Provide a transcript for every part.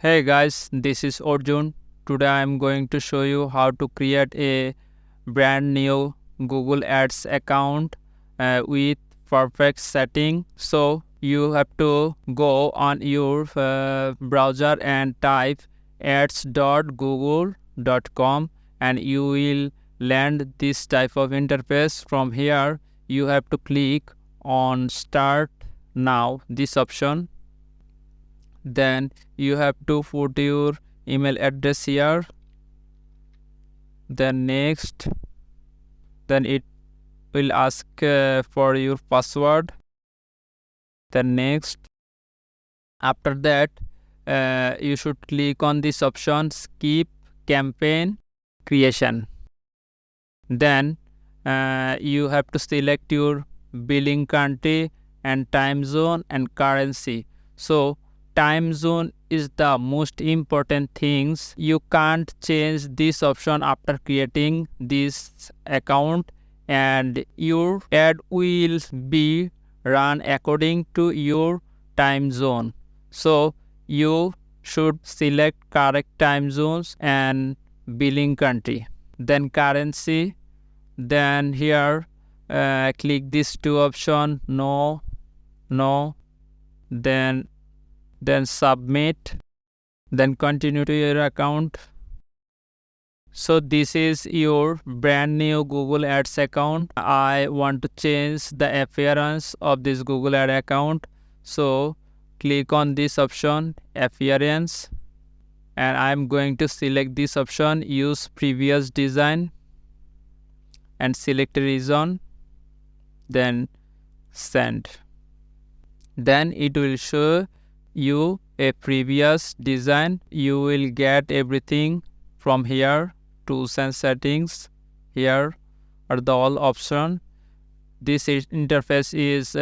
Hey guys, this is Arjun. Today I am going to show you how to create a brand new Google Ads account with perfect setting. So you have to go on your browser and type ads.google.com and you will land this type of interface. From here you have to click on start now, this option. Then you have to put your email address here. Then next, then it will ask for your password. Then next, after that you should click on this option, skip campaign creation. Then you have to select your billing country and time zone and currency. So time zone is the most important things. You can't change this option after creating this account, and your ad will be run according to your time zone. So you should select correct time zones and billing country. Then currency. Then here click these two option, no. Then submit, then continue to your account. So this is your brand new Google Ads account. I want to change the appearance of this Google Ad account, so click on this option, appearance, and I'm going to select this option, use previous design, and select region, then send. Then it will show you a previous design. You will get everything from here, tools and settings. Here are the all option. This interface is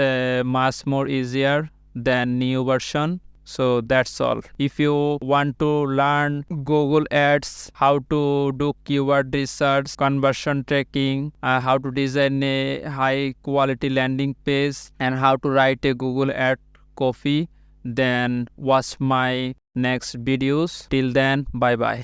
much more easier than new version. So that's all. If you want to learn Google Ads, how to do keyword research, conversion tracking, how to design a high quality landing page, and how to write a Google Ad copy, then watch my next videos. Till then, bye bye.